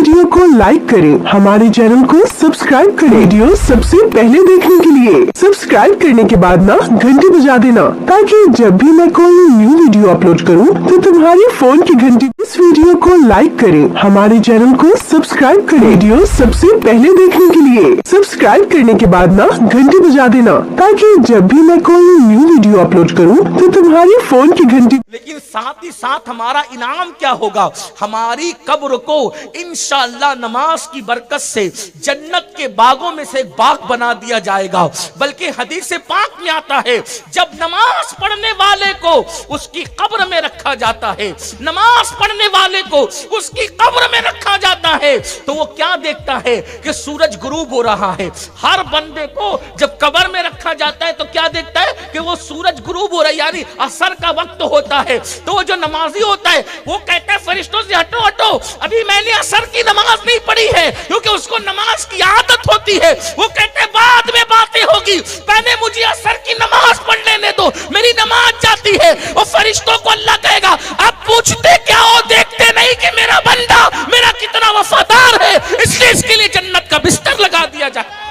Video को like करें, हमारे चैनल को सब्सक्राइब करें। वीडियो सबसे पहले देखने के लिए सब्सक्राइब करने के बाद ना घंटी बजा देना, ताकि जब भी मैं कोई न्यू वीडियो अपलोड करूं तो तुम्हारी फोन की घंटी। इस वीडियो को लाइक करें, हमारे चैनल को सब्सक्राइब करें। वीडियो सबसे पहले देखने के लिए सब्सक्राइब करने के बाद ना घंटी बजा देना, ताकि जब भी मैं कोई न्यू वीडियो अपलोड करूं तो तुम्हारी फोन की घंटी। लेकिन साथ ही साथ हमारा इनाम क्या होगा? हमारी कब्र को इंशाअल्लाह नमाज की बरकत से जन्नत के बागों में से एक बाग बना दिया जाएगा। बल्कि हदीस पाक में आता है, जब नमाज पढ़ने वाले को उसकी कब्र में रखा जाता है, नमाज पढ़ने वाले को उसकी कब्र में रखा जाता है, तो वो क्या देखता है कि सूरज गुरूब हो रहा है। हर बंदे को जब कब्र में रखा जाता है तो क्या देखता है कि वो सूरज गुरूब हो रहा है, यानी असर का वक्त होता है। तो वो जो नमाजी होता है वो कहता है फरिश्तों से हटो हटो, अभी मैंने असर की नमाज नहीं पढ़ी है, क्योंकि उसको नमाज की आदत होती है। वो कहते हैं बाद में बातें होगी, पहले मुझे असर की नमाज पढ़ लेने दो, मेरी नमाज जाती है। और फरिश्तों को अल्लाह कहेगा अब पूछते क्या हो, देखते नहीं कि मेरा बंदा मेरा कितना वफादार है, इसलिए इसके लिए जन्नत का बिस्तर लगा दिया जाए।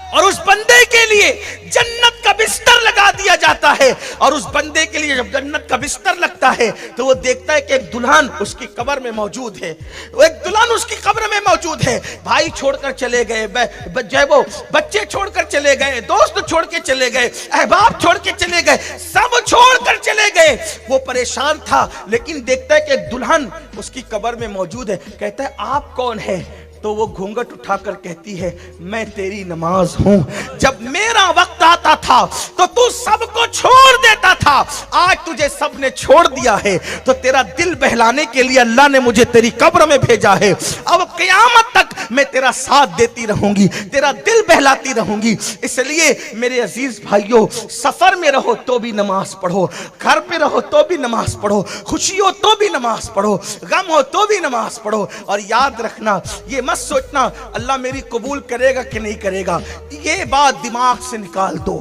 और उस बंदे के लिए जन्नत का बिस्तर लगा दिया जाता है। और उस बंदे के लिए जब जन्नत का बिस्तर लगता है तो वो देखता है कि एक दुल्हन उसकी कब्र में मौजूद है, एक दुल्हन उसकी कब्र में मौजूद है। भाई छोड़कर चले गए, वो बच्चे छोड़कर चले गए, दोस्त छोड़ के चले गए, अहबाब छोड़ के चले गए, सब छोड़कर चले गए। वो परेशान था, लेकिन देखता है कि एक दुल्हन उसकी कब्र में मौजूद है। कहता है आप कौन है? तो वो घूंघट उठाकर कहती है मैं तेरी नमाज हूं। जब मेरा वक्त आता था तो तू सबको छोड़ देता था, आज तुझे सबने छोड़ दिया है, तो तेरा दिल बहलाने के लिए अल्लाह ने मुझे तेरी कब्र में भेजा है। अब क़यामत तक मैं तेरा साथ देती रहूंगी, तेरा दिल बहलाती रहूंगी। इसलिए मेरे अजीज भाइयों, सफर में रहो तो भी नमाज पढ़ो, घर पे रहो तो भी नमाज पढ़ो, खुशी हो तो भी नमाज पढ़ो, गम हो तो भी नमाज पढ़ो। और याद रखना, ये मत सोचना अल्लाह मेरी कबूल करेगा कि नहीं करेगा, ये बात दिमाग से निकाल दो,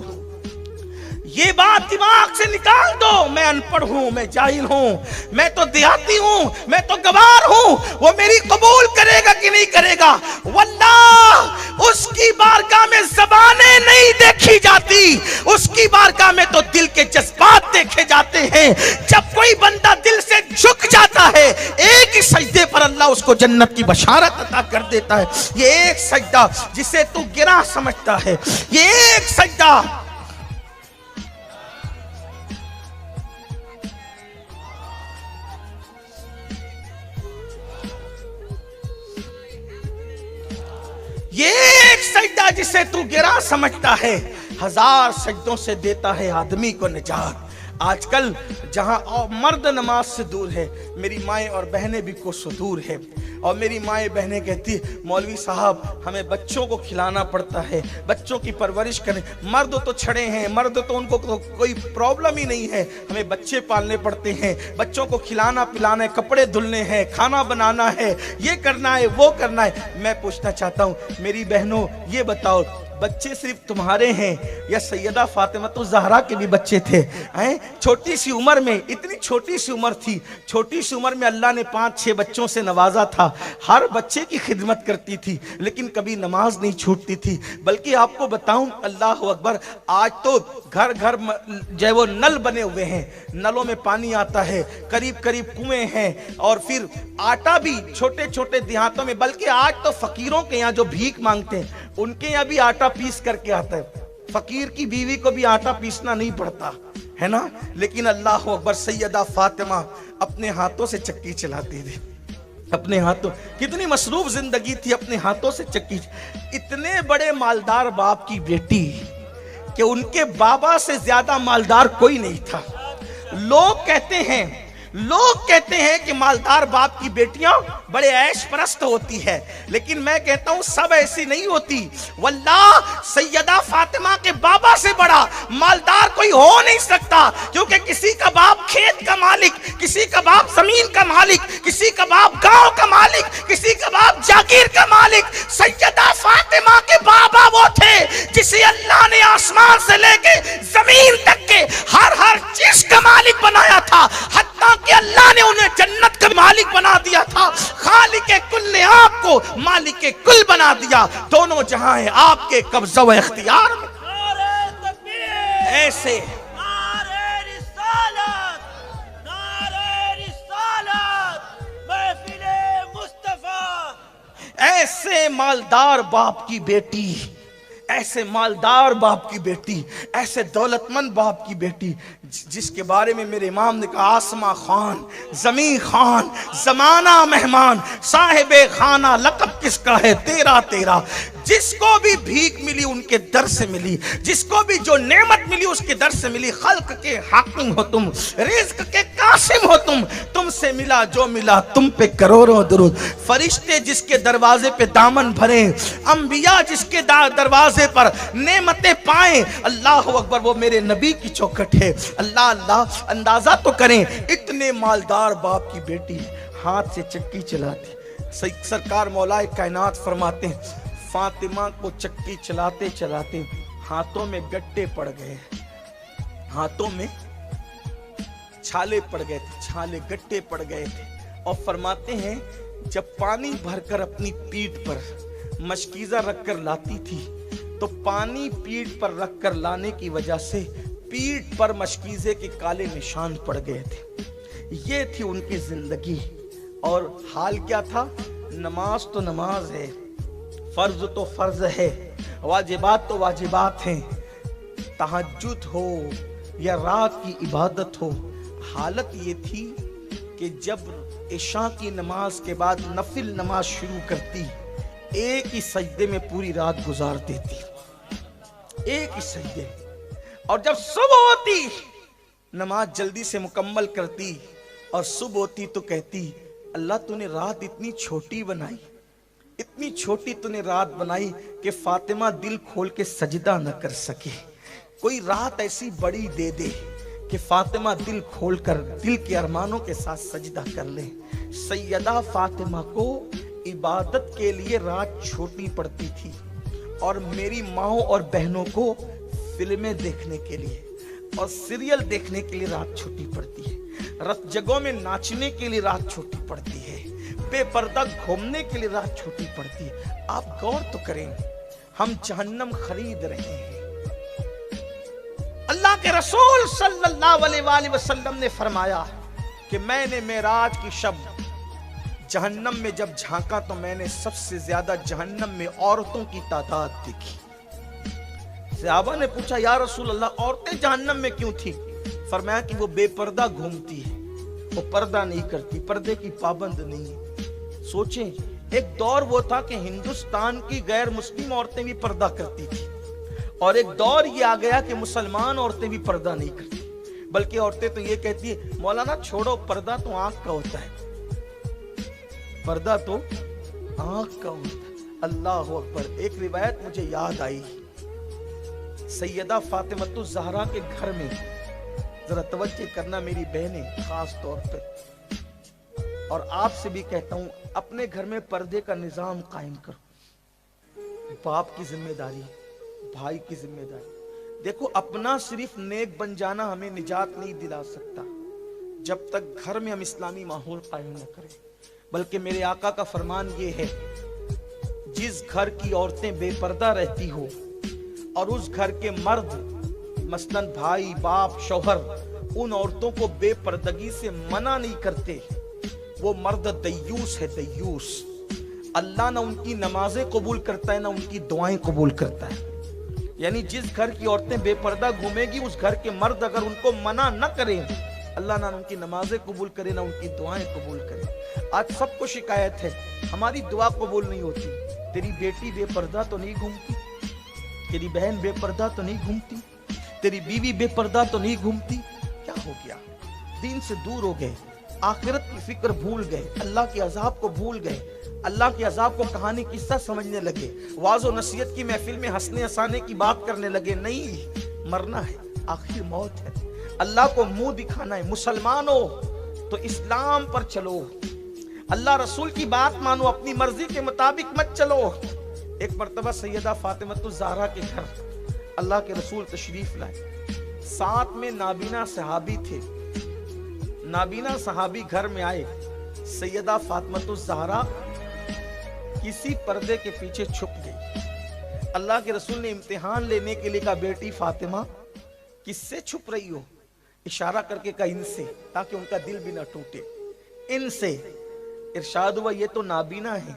ये बात दिमाग से निकाल दो। मैं अनपढ़ हूं, मैं जाहिल हूं, मैं तो देहाती हूं, मैं तो गवार हूं, वो मेरी कबूल करेगा कि नहीं करेगा? वल्लाह उसकी बारगाह में ज़बानें नहीं देखी जाती, उसकी बारगाह में तो दिल के जज्बात देखे जाते हैं। जब कोई बंदा दिल से झुक जाता है, एक ही सजदे पर अल्लाह उसको जन्नत की बशारत अता कर देता है। ये एक सजदा जिसे तू गिरा समझता है, ये एक सजदा ये एक सजदा जिसे तू गिरा समझता है, हजार सजदों से देता है आदमी को निजात। आजकल जहां मर्द नमाज से दूर है, मेरी माएँ और बहनें भी कोसों दूर है। और मेरी माएँ बहनें कहती मौलवी साहब हमें बच्चों को खिलाना पड़ता है, बच्चों की परवरिश करें। मर्द तो छड़े हैं, मर्द तो उनको तो कोई प्रॉब्लम ही नहीं है, हमें बच्चे पालने पड़ते हैं, बच्चों को खिलाना पिलाना है, कपड़े धुलने हैं, खाना बनाना है, ये करना है, वो करना है। मैं पूछना चाहता हूँ मेरी बहनों, ये बताओ बच्चे सिर्फ तुम्हारे हैं या सैयदा फातिमा तो ज़हरा के भी बच्चे थे? छोटी सी उम्र में, इतनी छोटी सी उम्र थी, छोटी सी उम्र में अल्लाह ने 5-6 बच्चों से नवाजा था। हर बच्चे की खिदमत करती थी, लेकिन कभी नमाज नहीं छूटती थी। बल्कि आपको बताऊं, अल्लाह अकबर, आज तो घर घर जो वो नल बने हुए हैं, नलों में पानी आता है, करीब करीब कुएं हैं, और फिर आटा भी छोटे छोटे देहातों में, बल्कि आज तो फकीरों के यहाँ जो भीख मांगते हैं उनके यहाँ भी आटा पीस करके आता है। फकीर की बीवी को भी आटा पीसना नहीं पड़ता है ना। लेकिन अल्लाह अकबर, सैयदा फातिमा अपने हाथों से चक्की चलाती थी, अपने हाथों, कितनी मसरूफ जिंदगी थी, अपने हाथों से चक्की। इतने बड़े मालदार बाप की बेटी कि उनके बाबा से ज्यादा मालदार कोई नहीं था। लोग कहते हैं कि मालदार बाप की बेटियां बड़े ऐश परस्त होती है, लेकिन मैं कहता हूं सब ऐसी नहीं होती। वल्लाह सैयदा फातिमा के बाबा से बड़ा मालदार कोई हो नहीं सकता, क्योंकि किसी का बाप खेत का मालिक, किसी का बाप जमीन का मालिक, किसी का बाप गांव का मालिक, किसी का बाप जागीर का मालिक। सैयदा फातिमा के बाबा वो थे जिसे अल्लाह ने आसमान से लेके जमीन तक के हर चीज का मालिक बनाया था, हत्ता कि अल्लाह ने उन्हें जन्नत का मालिक बना दिया था। खालिक कुल جن نے آپ کو मालिक कुल बना दिया, दोनों जहां है आपके कब्जा व इख्तियार में. ऐसे ऐसे मालदार बाप की बेटी, ऐसे मालदार बाप की बेटी, ऐसे दौलतमंद बाप की बेटी, जिसके बारे में मेरे इमाम ने कहा आसमा खान, जमीन खान, जमाना मेहमान, साहिबे खाना, लक़ब किसका है तेरा तेरा. जिसको भी भीख मिली उनके दर से मिली, जिसको भी जो नेमत मिली उसके दर से मिली. खल्क के हाकिम हो तुम, रिज़्क के कासिम हो तुम, तुमसे मिला जो मिला तुम पे करोड़ों दुरूद. फरिश्ते जिसके दरवाजे पे दामन भरे, अंबिया जिसके दरवाजे पर नेमतें पाए, अल्लाह अकबर वो मेरे नबी की चौखट है. अल्लाह अल्लाह, अंदाजा तो करें, इतने मालदार बाप की बेटी हाथ से चक्की चलाती. सरकार मौलाए कायनात फरमाते हैं फातिमा को चक्की चलाते चलाते हाथों में गट्टे पड़ गए, हाथों में छाले पड़ गए थे, छाले गट्टे पड़ गए थे. और फरमाते हैं जब पानी भरकर अपनी पीठ पर मशकीज़ा रखकर लाती थी तो पानी पीठ पर रखकर लाने की वजह से पीठ पर मशकीज़े के काले निशान पड़ गए थे. ये थी उनकी जिंदगी. और हाल क्या था? नमाज तो नमाज है, फर्ज तो फर्ज है, वाजिबात तो वाजिबात हैं, तहज्जुद हो या रात की इबादत हो. हालत ये थी कि जब इशा की नमाज के बाद नफिल नमाज शुरू करती, एक ही सजदे में पूरी रात गुजार देती, एक ही सजदे. और जब सुबह होती नमाज जल्दी से मुकम्मल करती, और सुबह होती तो कहती अल्लाह तूने रात इतनी छोटी बनाई, इतनी छोटी तूने रात बनाई कि फातिमा दिल खोल के सजदा न कर सके. कोई रात ऐसी बड़ी दे दे कि फातिमा दिल खोलकर दिल के अरमानों के साथ सजदा कर ले. सैयदा फातिमा को इबादत के लिए रात छोटी पड़ती थी, और मेरी माओ और बहनों को फिल्में देखने के लिए और सीरियल देखने के लिए रात छोटी पड़ती है. रत जगहों में नाचने के लिए रात छोटी पड़ती है, बेपर्दा घूमने के लिए रात छोटी पड़ती है. आप गौर तो करें, हम जहन्नम खरीद रहे हैं. अल्लाह के रसूल सल्लल्लाहु अलैहि वसल्लम ने फरमाया कि मैंने मेराज की शब जहन्नम में जब झांका तो मैंने सबसे ज्यादा जहन्नम में औरतों की तादाद देखी. सहाबा ने पूछा या रसूल अल्लाह, औरतें जहन्नम में क्यों थी? फरमाया कि वो बेपर्दा घूमती है, वो पर्दा नहीं करती, पर्दे की पाबंद नहीं है. सोचें, एक दौर वो था कि हिंदुस्तान की गैर मुस्लिम औरतें भी पर्दा करती थी, और एक दौर ये आ गया कि मुसलमान औरतें भी पर्दा नहीं करती, बल्कि औरतें तो ये कहती है मौलाना छोड़ो, पर्दा तो आंख का होता है, पर्दा तो आंख का होता है. अल्लाह अकबर. एक रिवायत मुझे याद आई, सैयदा फातिमा ज़हरा के घर में, जरा तवज्जो करना मेरी बहनें खास तौर पर, और आपसे भी कहता हूं अपने घर में पर्दे का निजाम कायम करो. बाप की जिम्मेदारी, भाई की जिम्मेदारी. देखो, अपना सिर्फ नेक बन जाना हमें निजात नहीं दिला सकता जब तक घर में हम इस्लामी माहौल कायम न करें. बल्कि मेरे आका का फरमान ये है, जिस घर की औरतें बेपर्दा रहती हो और उस घर के मर्द मसलन भाई, बाप, शौहर उन औरतों को बेपर्दगी से मना नहीं करते, वो मर्द दय्यूस है, दय्यूस. अल्लाह ना उनकी नमाजें कबूल करता है ना उनकी दुआएं कबूल करता है. यानी जिस घर की औरतें बेपर्दा घूमेगी, उस घर के मर्द अगर उनको मना न करें, अल्लाह ना उनकी नमाजें कबूल करे ना उनकी दुआएं कबूल करे. आज सबको शिकायत है हमारी दुआ कबूल नहीं होती. तेरी बेटी बेपर्दा तो नहीं घूमती, तेरी बहन बेपर्दा तो नहीं घूमती, तेरी बीवी बेपर्दा तो नहीं घूमती. क्या हो गया? दीन से दूर हो गए, आखिरत की फिक्र भूल गए, अल्लाह के अजाब को भूल गए, अल्लाह के अजाब को कहानी किस्सा समझने लगे, वाज़ो नसीहत की महफिल में हंसने हंसाने की बात करने लगे. नहीं, मरना है, आखिर मौत है, अल्लाह को मुंह दिखाना है. मुसलमानों तो इस्लाम पर चलो, अल्लाह रसूल की बात मानो, अपनी मर्जी के मुताबिक मत चलो. एक मर्तबा सैयदा फातिमा ज़हरा के घर अल्लाह के रसूल तशरीफ लाए, साथ में नाबीना सहाबी थे. नाबीना सहाबी घर में आए, सैयदा फातिमा ज़हरा किसी पर्दे के पीछे छुप गई। अल्लाह के रसूल ने इम्तिहान लेने के लिए कहा, बेटी फातिमा किससे छुप रही हो? इशारा करके कहा, इनसे, ताकि उनका दिल भी ना टूटे। इनसे। इरशाद हुआ, ये तो नाबीना है।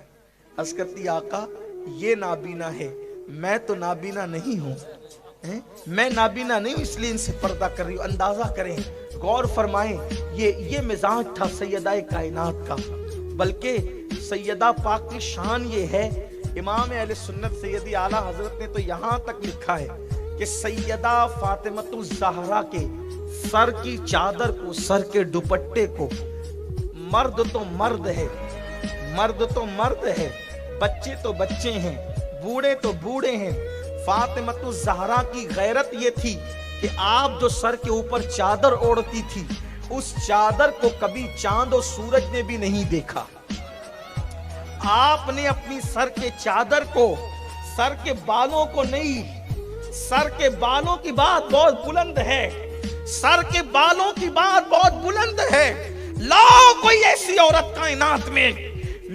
अर्ज़ करती, आका ये नाबीना है, मैं तो नाबीना नहीं हूं। मैं नाबीना नहीं हूं, इसलिए इनसे पर्दा कर रही हूं। अंदाजा करें, गौर फरमाएं, ये मिजाज था सैयदा कायनात का। बल्कि सैयदा पाक की शान ये है, इमाम अहले सुन्नत सैयदी आला हजरत ने तो यहां तक लिखा है कि सैयदा फातिमतुज़ ज़हरा के सर की चादर को, सर के दुपट्टे को, मर्द तो मर्द है, मर्द तो मर्द है, बच्चे तो बच्चे हैं, बूढ़े तो बूढ़े हैं। फातिमतुज़ ज़हरा की गैरत ये थी कि आप जो सर के ऊपर चादर ओढ़ती थी, उस चादर को कभी चांद और सूरज ने भी नहीं देखा। आपने अपनी सर के चादर को, सर के बालों को नहीं, सर के बालों की बात बहुत बुलंद है, सर के बालों की बात बहुत बुलंद है। लो कोई ऐसी औरत कायनात में,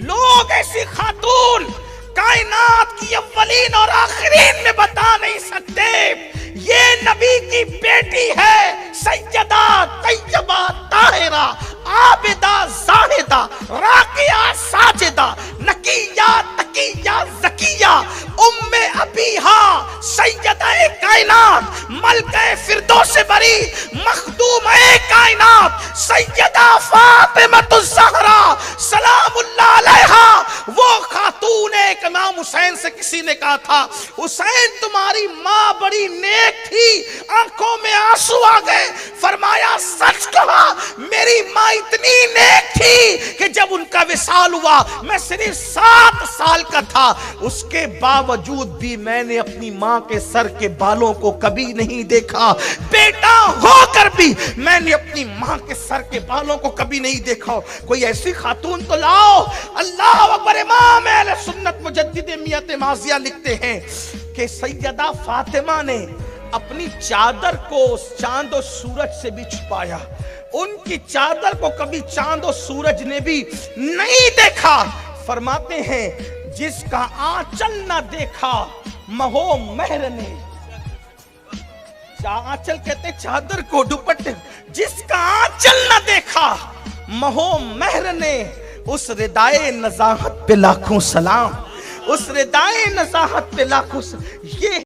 लोग ऐसी खातून कायनात की अव्वलीन और आखिरीन में बता नहीं सकते ये नबी की बेटी है, सैयदा तैयबा ताहिरा आबिदा जाहिदा राकिया साजिदा नकिया तकिया ज़किया उम्मे अबीहा सैयदा कायनात मलके फिरदौस बरी मखदूमे कायनात सैयदा फातिमतुज़ ज़हरा सलामुल्लाह अलैहा। वो खातून एक इमाम हुसैन से किसी ने कहा था, हुसैन तुम्हारी माँ बड़ी नेक थी, आंखों में आंसू आ गए। फरमाया, सच कहा, मेरी माँ इतनी नेक थी कि जब उनका विसाल हुआ मैं सिर्फ 7 साल का था, उसके बावजूद भी मैंने अपनी माँ के सर के बालों को कभी नहीं देखा। बेटा होकर भी मैंने अपनी माँ के सर के बालों को कभी नहीं देखा। कोई ऐसी खातून तो लाओ। अल्लाह अकबर। इमाम अहले सुन्नत मुजद्दिद मियत माजिया लिखते हैं कि सैयदा फातिमा ने अपनी चादर को चांद और सूरज से भी छुपाया। उनकी चादर को कभी चांद और सूरज ने भी नहीं देखा। फरमाते हैं, जिसका आंचल न देखा महो महर ने, आंचल कहते चादर को, दुपट्टे, जिसका आंचल न देखा महो महर ने, उस रिदाए नज़ाहत पे लाखों सलाम, उस रिदाए नज़ाहत पे लाखों। ये